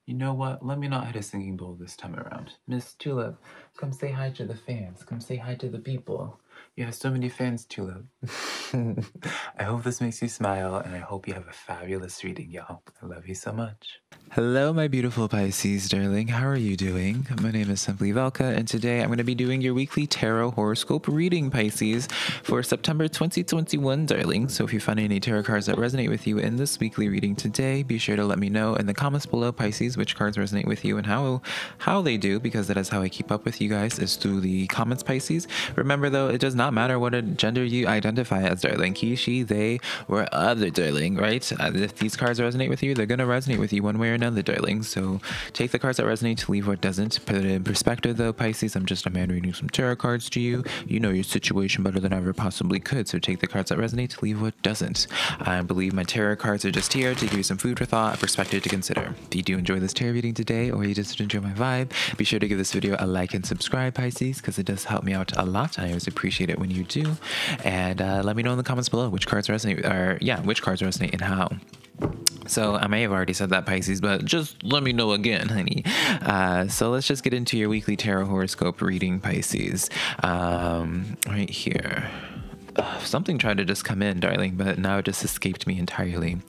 You know what? Let me not hit a singing bowl this time around. Miss Tulip, come say hi to the fans. Come say hi to the people. You have so many fans, Tulip. I hope this makes you smile, and I hope you have a fabulous reading, y'all. I love you so much. Hello, my beautiful Pisces, darling. How are you doing? My name is SimplyVelca, and today I'm going to be doing your weekly tarot horoscope reading, Pisces, for September 2021, darling. So if you find any tarot cards that resonate with you in this weekly reading today, be sure to let me know in the comments below, Pisces, which cards resonate with you and how they do, because that is how I keep up with you guys, is through the comments, Pisces. Remember, though, it does not matter what gender you identify as, darling. He, she, they, or other, darling, right? If these cards resonate with you, they're going to resonate with you one way or another, darling. So take the cards that resonate to leave what doesn't. Put it in perspective, though, Pisces. I'm just a man reading some tarot cards to you. You know your situation better than I ever possibly could. So take the cards that resonate to leave what doesn't. I believe my tarot cards are just here to give you some food for thought, a perspective to consider. If you do enjoy this tarot reading today, or you just enjoy my vibe, be sure to give this video a like and subscribe, Pisces, because it does help me out a lot. I always appreciate it when you do. And let me know in the comments below which cards resonate, which cards resonate and how. So I may have already said that, Pisces, but just let me know again, honey. So let's just get into your weekly tarot horoscope reading, Pisces. Right here. Something tried to just come in, darling, but now it just escaped me entirely.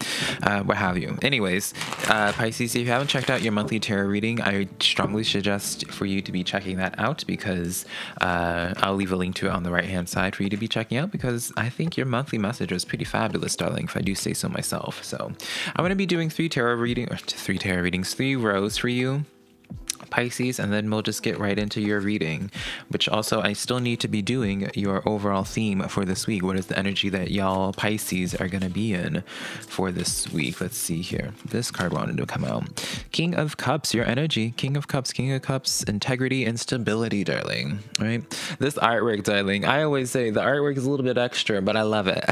What have you. Anyways, Pisces, if you haven't checked out your monthly tarot reading, I strongly suggest for you to be checking that out, because I'll leave a link to it on the right-hand side for you to be checking out, because I think your monthly message was pretty fabulous, darling, if I do say so myself. So I'm going to be doing three rows for you, Pisces, and then we'll just get right into your reading, which also I still need to be doing your overall theme for this week. What is the energy that y'all Pisces are going to be in for this week? Let's see here. This card wanted to come out. King of Cups, your energy. King of Cups, integrity and stability, darling. Right? This artwork, darling, I always say the artwork is a little bit extra, but I love it.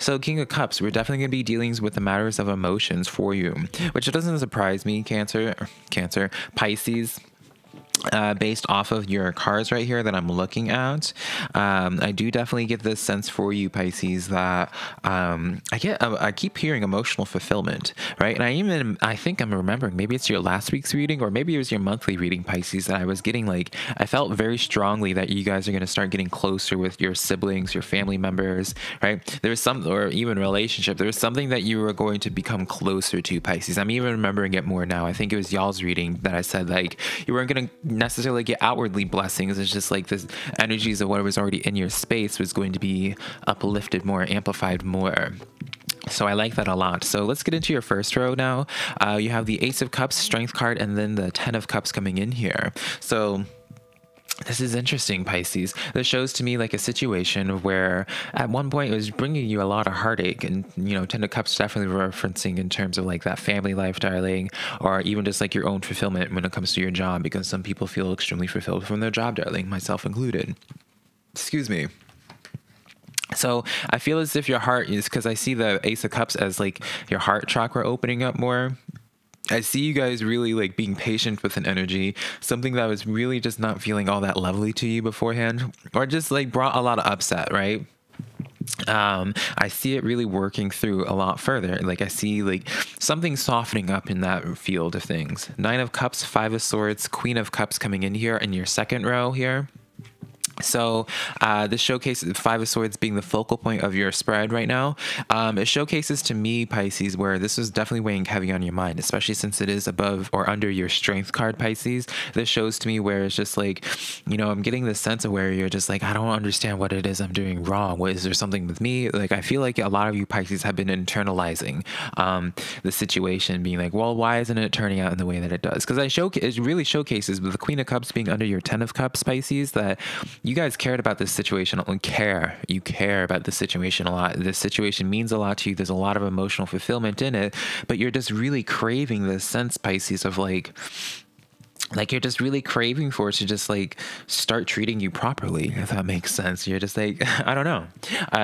So King of Cups, we're definitely going to be dealing with the matters of emotions for you, which doesn't surprise me, Cancer, Pisces. Based off of your cards right here that I'm looking at, I do definitely get this sense for you, Pisces, that I keep hearing emotional fulfillment, right? And I think I'm remembering, maybe it's your last week's reading, or maybe it was your monthly reading, Pisces, that I was getting, like, I felt very strongly that you guys are going to start getting closer with your siblings, your family members, right? There's some, or even relationship, there's something that you were going to become closer to, Pisces. I'm even remembering it more now. I think it was y'all's reading that I said, like, you weren't going to necessarily get outwardly blessings. It's just like this energies of what was already in your space was going to be uplifted more, amplified more. So I like that a lot. So let's get into your first row now. You have the Ace of Cups, Strength card, and then the 10 of Cups coming in here. So this is interesting, Pisces. This shows to me like a situation where at one point it was bringing you a lot of heartache, and, you know, 10 of Cups definitely referencing in terms of like that family life, darling, or even just like your own fulfillment when it comes to your job, because some people feel extremely fulfilled from their job, darling, myself included. Excuse me. So I feel as if your heart is, because I see the Ace of Cups as like your heart chakra opening up more. I see you guys really like being patient with an energy, something that was really just not feeling all that lovely to you beforehand, or just like brought a lot of upset, right? I see it really working through a lot further. Like I see like something softening up in that field of things. 9 of Cups, 5 of Swords, Queen of Cups coming in here in your second row here. So this showcases 5 of Swords being the focal point of your spread right now. It showcases to me, Pisces, where this is definitely weighing heavy on your mind, especially since it is above or under your Strength card, Pisces. This shows to me where it's just like, you know, I'm getting this sense of where you're just like, I don't understand what it is I'm doing wrong. What is there something with me? Like, I feel like a lot of you Pisces have been internalizing the situation, being like, well, why isn't it turning out in the way that it does? Because it really showcases with the Queen of Cups being under your 10 of Cups, Pisces, that you guys cared about this situation. You care about this situation a lot. This situation means a lot to you. There's a lot of emotional fulfillment in it, but you're just really craving this sense, Pisces, of like like you're just really craving for it to just like start treating you properly, if that makes sense. You're just like, I don't know.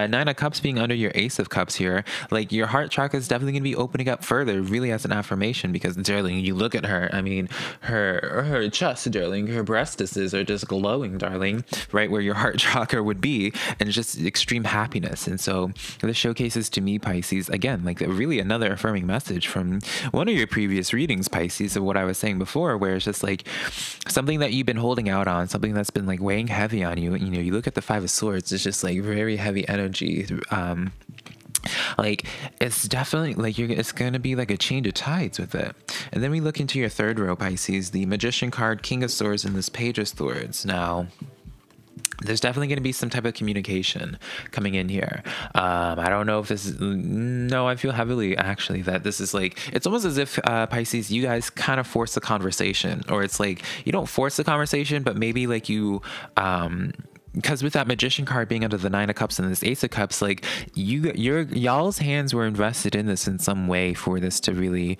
Nine of Cups being under your Ace of Cups here, like your heart chakra is definitely going to be opening up further, really as an affirmation, because darling, you look at her, I mean, her chest, darling, her breastises are just glowing, darling, right where your heart chakra would be, and it's just extreme happiness. And so this showcases to me, Pisces, again, like really another affirming message from one of your previous readings, Pisces, of what I was saying before, where it's just like something that you've been holding out on, something that's been like weighing heavy on you. You know, you look at the Five of Swords, it's just like very heavy energy. Like it's definitely like it's going to be like a change of tides with it. And then we look into your third row, Pisces, the Magician card, King of Swords, and this Page of Swords. Now, there's definitely going to be some type of communication coming in here. I don't know if this is, no, I feel heavily actually that this is like, it's almost as if Pisces, you guys kind of force the conversation, or it's like, you don't force the conversation, but maybe like you, because with that Magician card being under the Nine of Cups and this Ace of Cups, like y'all's hands were invested in this in some way for this to really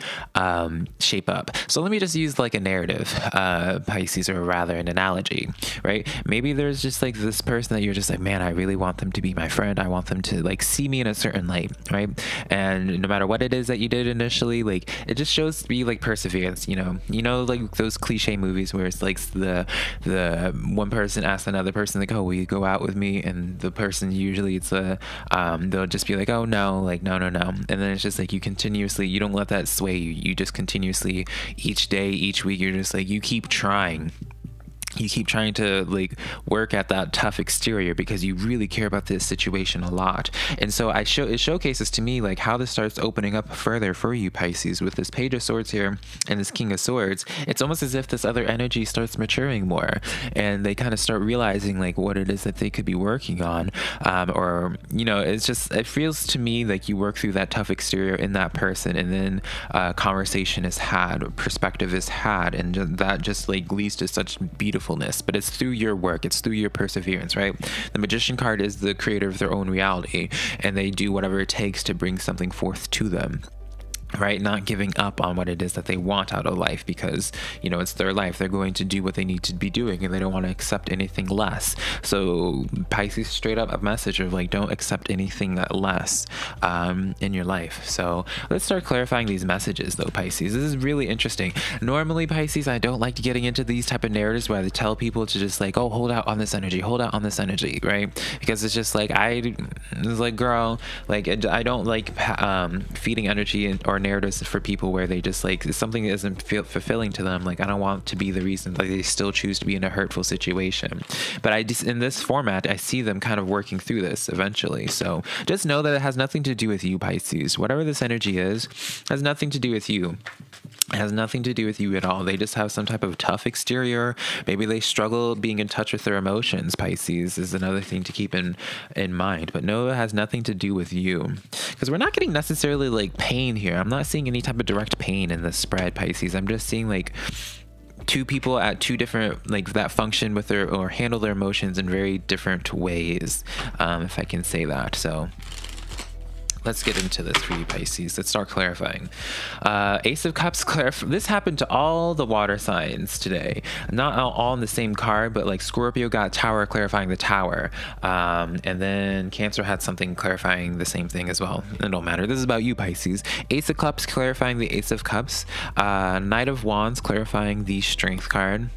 shape up. So let me just use like a narrative, Pisces, or rather an analogy, right? Maybe there's just like this person that you're just like, man, I really want them to be my friend. I want them to like see me in a certain light, right? And no matter what it is that you did initially, like it just shows to be like perseverance, you know, like those cliche movies where it's like the one person asks another person like, oh, will you go out with me? And the person, usually it's they'll just be like, oh no, like no. And then it's just like you don't let that sway you. You just continuously, each day, each week, you're just like, you keep trying to like work at that tough exterior because you really care about this situation a lot. And so it showcases to me like how this starts opening up further for you, Pisces, with this Page of Swords here and this King of Swords. It's almost as if this other energy starts maturing more, and they kind of start realizing like what it is that they could be working on, or you know, it feels to me like you work through that tough exterior in that person, and then conversation is had, perspective is had, and that just like leads to such beautifulness. But it's through your work, it's through your perseverance, right? The Magician card is the creator of their own reality, and they do whatever it takes to bring something forth to them, right? Not giving up on what it is that they want out of life, because you know, it's their life. They're going to do what they need to be doing, and they don't want to accept anything less. So Pisces, straight up a message of like, don't accept anything less in your life. So let's start clarifying these messages though, Pisces. This is really interesting. Normally, Pisces, I don't like getting into these type of narratives where I tell people to just like, oh, hold out on this energy, right? Because it's just like, it's like, girl, like I don't like feeding energy or narratives for people where they just like, something isn't fulfilling to them. Like I don't want to be the reason that they still choose to be in a hurtful situation. But in this format, I see them kind of working through this eventually. So just know that it has nothing to do with you, Pisces. Whatever this energy is, has nothing to do with you. It has nothing to do with you at all. They just have some type of tough exterior. Maybe they struggle being in touch with their emotions. Pisces is another thing to keep in mind. But no, it has nothing to do with you, because we're not getting necessarily like pain here. I'm not seeing any type of direct pain in this spread, Pisces. I'm just seeing like two people at two different, like that function with their, or handle their emotions in very different ways, if I can say that. So let's get into this for you, Pisces. Let's start clarifying. Ace of Cups, this happened to all the water signs today. Not all in the same card, but like Scorpio got Tower, clarifying the Tower. And then Cancer had something clarifying the same thing as well. It don't matter. This is about you, Pisces. Ace of Cups clarifying the Ace of Cups. Knight of Wands clarifying the Strength card.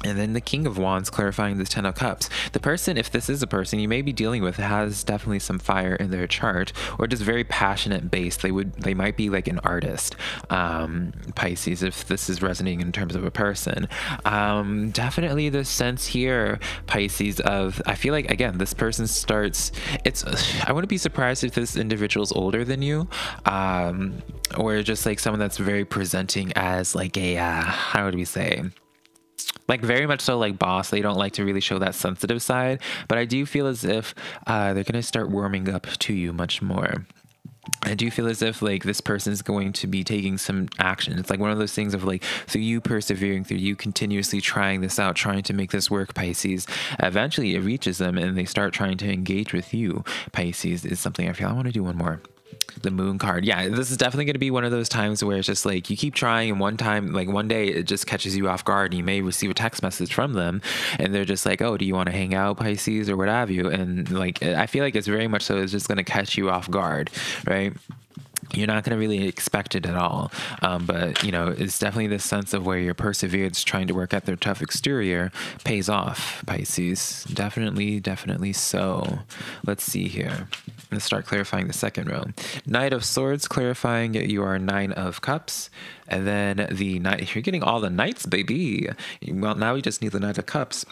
And then the King of Wands clarifying the Ten of Cups. The person, if this is a person you may be dealing with, has definitely some fire in their chart, or just very passionate based. They might be like an artist, Pisces, if this is resonating in terms of a person. Definitely the sense here, Pisces, of, I feel like, again, this person starts, I wouldn't be surprised if this individual's older than you, or just like someone that's very presenting as like a, how would we say, like very much so like boss. They don't like to really show that sensitive side, but I do feel as if they're gonna start warming up to you much more. I do feel as if like this person is going to be taking some action. It's like one of those things of like, through you persevering, through you continuously trying this out, trying to make this work, Pisces, eventually it reaches them and they start trying to engage with you, Pisces, is something I feel. I want to do one more. The moon card. Yeah, this is definitely going to be one of those times where it's just like you keep trying, and one time, like one day, it just catches you off guard. And you may receive a text message from them, and they're just like, "Oh, do you want to hang out, Pisces, or what have you?" And like, I feel like it's very much so. It's just going to catch you off guard, right? You're not going to really expect it at all. But, you know, it's definitely this sense of where your perseverance trying to work at their tough exterior pays off, Pisces. Definitely, definitely so. Let's see here. Let's start clarifying the second row. Knight of Swords, clarifying you are Nine of Cups. And then the Knight, you're getting all the Knights, baby. Well, now we just need the Knight of Cups.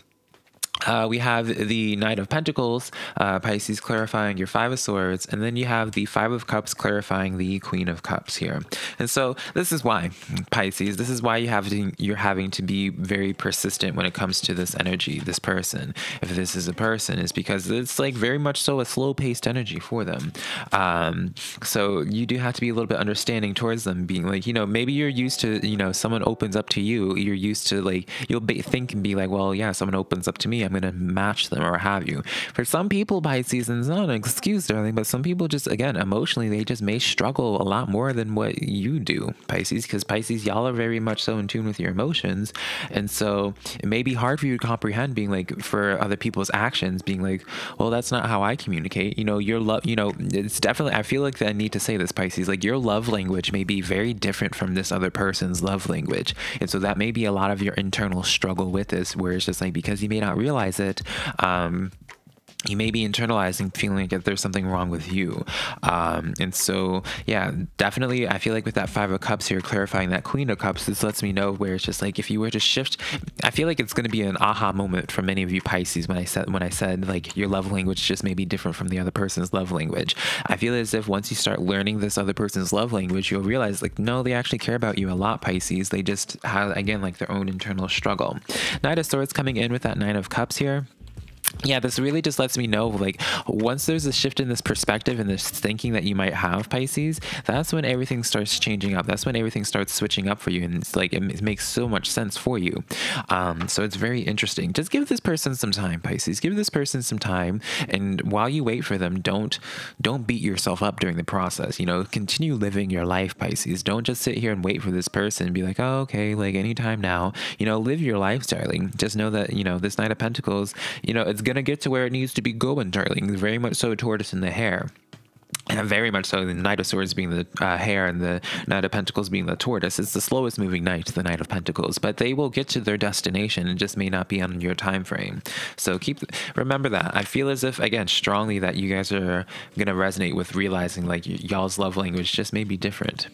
We have the Knight of Pentacles, Pisces, clarifying your Five of Swords, and then you have the Five of Cups clarifying the Queen of Cups here. And so this is why, Pisces, this is why you're having to be very persistent when it comes to this energy, this person. If this is a person, is because it's like very much so a slow-paced energy for them. So you do have to be a little bit understanding towards them, being like, you know, maybe you're used to, you know, someone opens up to you, you're used to like, you'll think and be like, well, yeah, someone opens up to me, I'm going to match them or have you. For some people, Pisces, and it's not an excuse, darling, but some people just, again, emotionally, they just may struggle a lot more than what you do, Pisces, because Pisces, y'all are very much so in tune with your emotions. And so it may be hard for you to comprehend being like, for other people's actions, being like, well, that's not how I communicate. You know, your love, you know, it's definitely, I feel like that I need to say this, Pisces, like your love language may be very different from this other person's love language. And so that may be a lot of your internal struggle with this, where it's just like, because you may not realize it, you may be internalizing, feeling like there's something wrong with you. And so, yeah, definitely, I feel like with that Five of Cups here, clarifying that Queen of Cups, this lets me know where it's just like, if you were to shift, I feel like it's going to be an aha moment for many of you Pisces when I said like your love language just may be different from the other person's love language. I feel as if once you start learning this other person's love language, you'll realize like, no, they actually care about you a lot, Pisces. They just have, again, like their own internal struggle. Knight of Swords coming in with that Nine of Cups here. Yeah, this really just lets me know, like, once there's a shift in this perspective and this thinking that you might have, Pisces, that's when everything starts changing up. That's when everything starts switching up for you. And it's like, it makes so much sense for you. So it's very interesting. Just give this person some time, Pisces. Give this person some time. And while you wait for them, don't beat yourself up during the process. You know, continue living your life, Pisces. Don't just sit here and wait for this person and be like, oh, okay, like anytime now. You know, live your life, darling. Just know that, you know, this Knight of Pentacles, you know, it's gonna get to where it needs to be going, darling. Very much so tortoise in the hare. And very much so, the Knight of Swords being the hare and the Knight of Pentacles being the tortoise. It's the slowest moving knight, the Knight of Pentacles. But they will get to their destination. It just may not be on your time frame. So remember that. I feel as if, again, strongly that you guys are going to resonate with realizing like y'all's love language just may be different.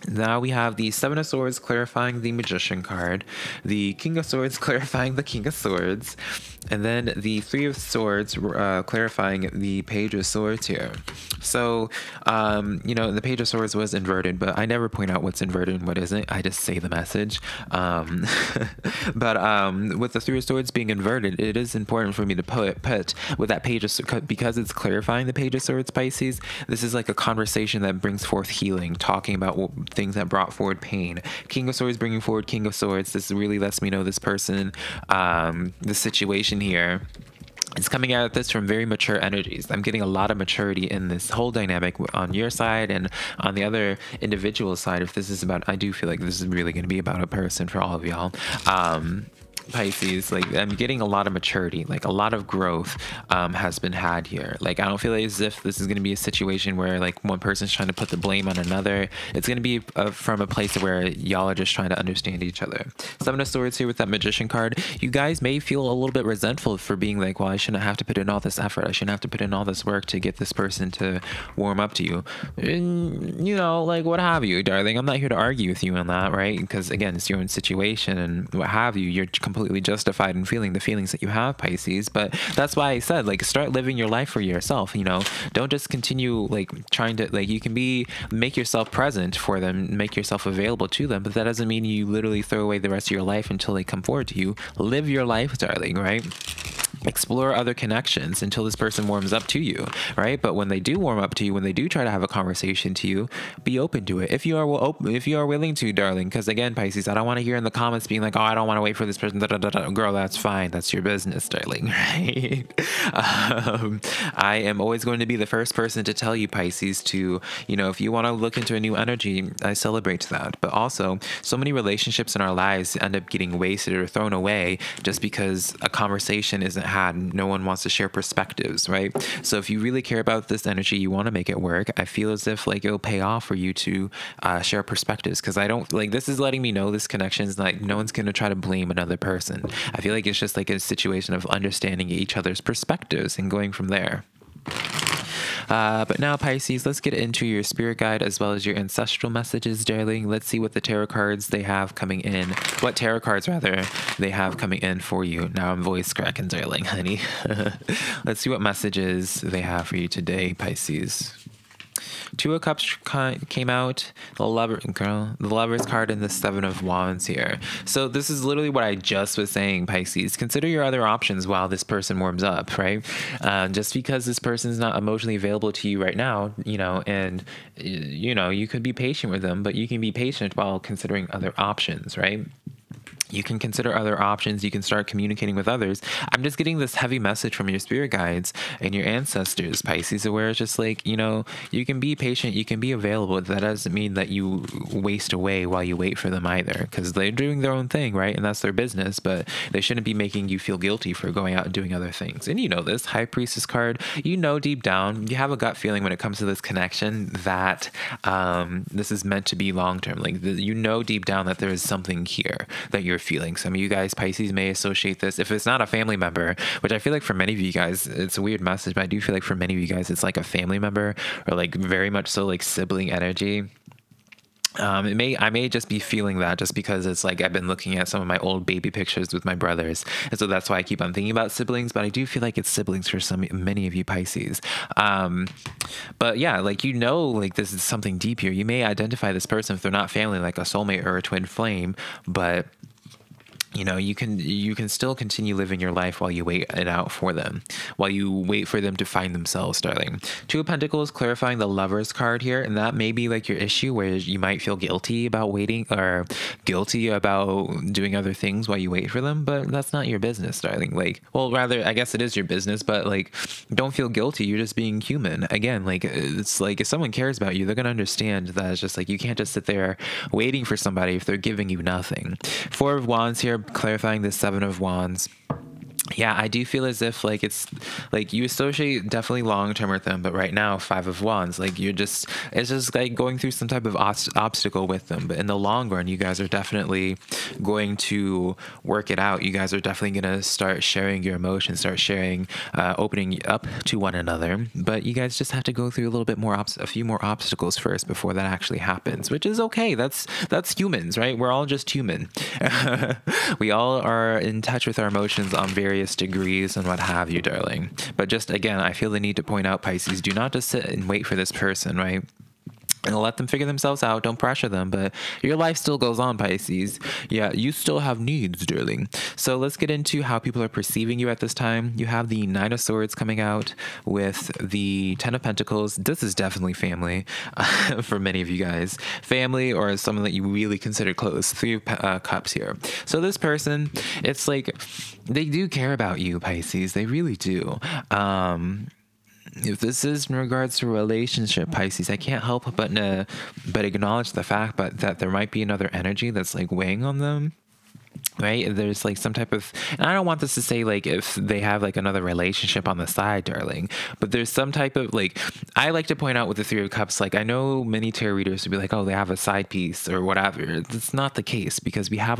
Now we have the Seven of Swords clarifying the Magician card, the King of Swords clarifying the King of Swords, and then the Three of Swords clarifying the Page of Swords here. So, you know, the Page of Swords was inverted, but I never point out what's inverted and what isn't. I just say the message. But with the Three of Swords being inverted, it is important for me to put with that Page of Swords, because it's clarifying the Page of Swords, Pisces, this is like a conversation that brings forth healing, talking about things that brought forward pain. King of Swords bringing forward King of Swords. This really lets me know this person, the situation here, is coming at this from very mature energies. I'm getting a lot of maturity in this whole dynamic on your side and on the other individual side. If this is about, I do feel like this is really going to be about a person for all of y'all. Pisces, like I'm getting a lot of maturity, like a lot of growth has been had here. Like I don't feel as if this is going to be a situation where like one person's trying to put the blame on another. It's going to be from a place where y'all are just trying to understand each other. Seven of Swords here with that Magician card. You guys may feel a little bit resentful for being like, well, I shouldn't have to put in all this effort. I shouldn't have to put in all this work to get this person to warm up to you. And, you know, like what have you, darling. I'm not here to argue with you on that, right? Because again, it's your own situation and what have you. You're completely justified in feeling the feelings that you have, Pisces. But that's why I said, like, start living your life for yourself. You know, don't just continue like trying to, like, you can make yourself present for them, make yourself available to them, but that doesn't mean you literally throw away the rest of your life until they come forward to you. Live your life, darling, right? explore other connections until this person warms up to you, right? But when they do warm up to you, when they do try to have a conversation to you, be open to it if you are open, if you are willing to, darling. Because again, Pisces, I don't want to hear in the comments being like, oh, I don't want to wait for this person, girl, that's fine, that's your business, darling. Right? I am always going to be the first person to tell you, Pisces, to, you know, if you want to look into a new energy, I celebrate that. But also, so many relationships in our lives end up getting wasted or thrown away just because a conversation isn't had. No one wants to share perspectives, right? So if you really care about this energy, you want to make it work, I feel as if like it'll pay off for you to share perspectives, because I don't like, this is letting me know this connection is like, no one's going to try to blame another person. I feel like it's just like a situation of understanding each other's perspectives and going from there. But now, Pisces, let's get into your spirit guide as well as your ancestral messages, darling. Let's see what the tarot cards they have coming in. What tarot cards, rather, they have coming in for you. Now I'm voice cracking, darling, honey. Let's see what messages they have for you today, Pisces. Two of Cups came out, the Lover's card, and the Seven of Wands here. So this is literally what I just was saying, Pisces. Consider your other options while this person warms up, right? Just because this person's not emotionally available to you right now, you know, and, you know, you could be patient with them, but you can be patient while considering other options, right? You can consider other options. You can start communicating with others. I'm just getting this heavy message from your spirit guides and your ancestors, Pisces, where it's just like, you know, you can be patient, you can be available. That doesn't mean that you waste away while you wait for them either, because they're doing their own thing, right? And that's their business, but they shouldn't be making you feel guilty for going out and doing other things. And you know this High Priestess card, you know deep down, you have a gut feeling when it comes to this connection that this is meant to be long-term. Like, you know deep down that there is something here that you're feeling. Some of you guys, Pisces, may associate this, if it's not a family member, which I feel like for many of you guys, it's a weird message, but I do feel like for many of you guys, it's like a family member or like very much so like sibling energy. I may just be feeling that just because it's like I've been looking at some of my old baby pictures with my brothers, and so that's why I keep on thinking about siblings. But I do feel like it's siblings for many of you, Pisces. But yeah, like, you know, like this is something deep here. You may identify this person if they're not family, like a soulmate or a twin flame, but you know, you can still continue living your life while you wait it out for them, while you wait for them to find themselves, darling. Two of Pentacles clarifying the Lover's card here, and that may be like your issue where you might feel guilty about waiting or guilty about doing other things while you wait for them, but that's not your business, darling. Like, well, rather, I guess it is your business, but like, don't feel guilty. You're just being human. Again, like, it's like if someone cares about you, they're gonna understand that it's just like you can't just sit there waiting for somebody if they're giving you nothing. Four of Wands here, clarifying the Seven of Wands. Yeah, I do feel as if like it's like you associate definitely long term with them, but right now, Five of Wands, like it's just like going through some type of obstacle with them. But in the long run, you guys are definitely going to work it out. You guys are definitely going to start sharing your emotions, start sharing, opening up to one another. But you guys just have to go through a little bit more, a few more obstacles first before that actually happens, which is okay. That's humans, right? We're all just human. We all are in touch with our emotions on various degrees and what have you, darling. But just again, I feel the need to point out, Pisces, do not just sit and wait for this person, right? And let them figure themselves out. Don't pressure them, but your life still goes on, Pisces. Yeah, you still have needs, darling. So let's get into how people are perceiving you at this time. You have the Nine of Swords coming out with the Ten of Pentacles. This is definitely family for many of you guys. Family or someone that you really consider close. Three of Cups here. So this person, it's like they do care about you, Pisces. They really do. If this is in regards to a relationship, Pisces, I can't help but acknowledge the fact that there might be another energy that's like weighing on them. Right? There's like some type of, and I don't want this to say like if they have like another relationship on the side, darling, but there's some type of like, I like to point out with the Three of Cups, like I know many tarot readers would be like, oh, they have a side piece or whatever. It's not the case, because we have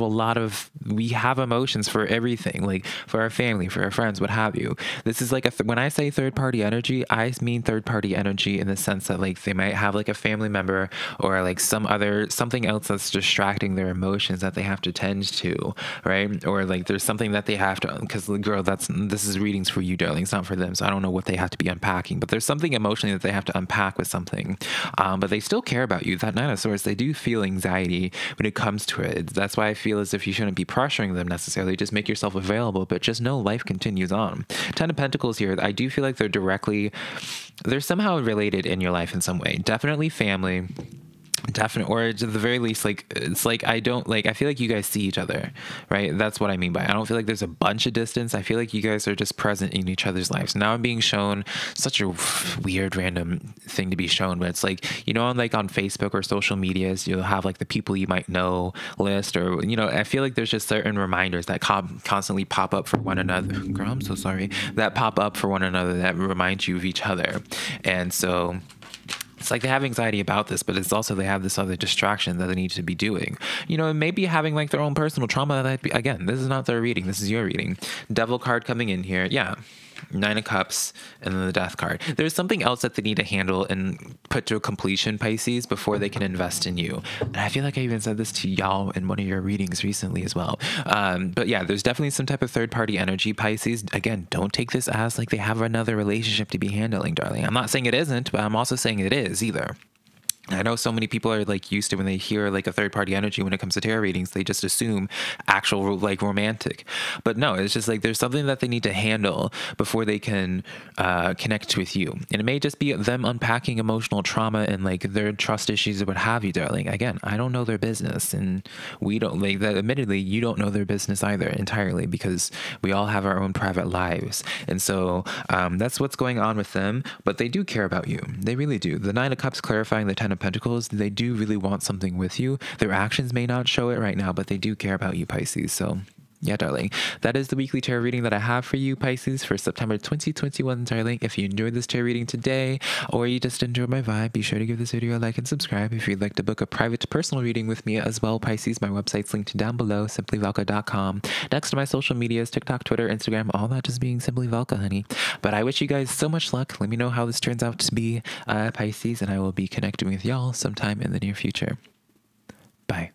we have emotions for everything, like for our family, for our friends, what have you. This is like when I say third party energy, I mean third party energy in the sense that like they might have like a family member or like something else that's distracting their emotions that they have to tend to. right? Or like there's something that they have to, because girl, this is readings for you, darling. It's not for them. So I don't know what they have to be unpacking, but there's something emotionally that they have to unpack with something. But they still care about you. That Nine of Swords, they do feel anxiety when it comes to it. That's why I feel as if you shouldn't be pressuring them necessarily. Just make yourself available, but just know life continues on. Ten of Pentacles here, I do feel like they're somehow related in your life in some way. Definitely family. Definitely, or at the very least, like, it's like I feel like you guys see each other, right? That's what I mean by I don't feel like there's a bunch of distance. I feel like you guys are just present in each other's lives. Now I'm being shown such a weird random thing to be shown, but it's like, you know, on Facebook or social medias, you'll have like the people you might know list, or, you know, I feel like there's just certain reminders that constantly pop up for one another. Girl, I'm so sorry. That pop up for one another that remind you of each other. And so it's like they have anxiety about this, but it's also they have this other distraction that they need to be doing. You know, maybe having like their own personal trauma. Again, this is not their reading. This is your reading. Devil card coming in here. Yeah. Nine of Cups and then the Death card. There's something else that they need to handle and put to a completion, Pisces, before they can invest in you. And I feel like I even said this to y'all in one of your readings recently as well. But yeah, there's definitely some type of third-party energy, Pisces. Again, don't take this as like they have another relationship to be handling, darling. I'm not saying it isn't, but I'm also saying it is either. I know so many people are like used to when they hear like a third party energy when it comes to tarot readings, they just assume actual like romantic. But no, it's just like there's something that they need to handle before they can connect with you. And it may just be them unpacking emotional trauma and like their trust issues or what have you, darling. Again, I don't know their business, and we don't like that. Admittedly, you don't know their business either entirely, because we all have our own private lives. And so that's what's going on with them. But they do care about you. They really do. The Nine of Cups clarifying the Ten of Pentacles, they do really want something with you. Their actions may not show it right now, but they do care about you, Pisces. So yeah, darling, that is the weekly tarot reading that I have for you, Pisces, for September 2021, darling. If you enjoyed this tarot reading today, or you just enjoyed my vibe, be sure to give this video a like and subscribe. If you'd like to book a private personal reading with me as well, Pisces, my website's linked down below, SimplyVelca.com. Next to my social medias, TikTok, Twitter, Instagram, all that just being SimplyVelca, honey. But I wish you guys so much luck. Let me know how this turns out to be, Pisces, and I will be connecting with y'all sometime in the near future. Bye.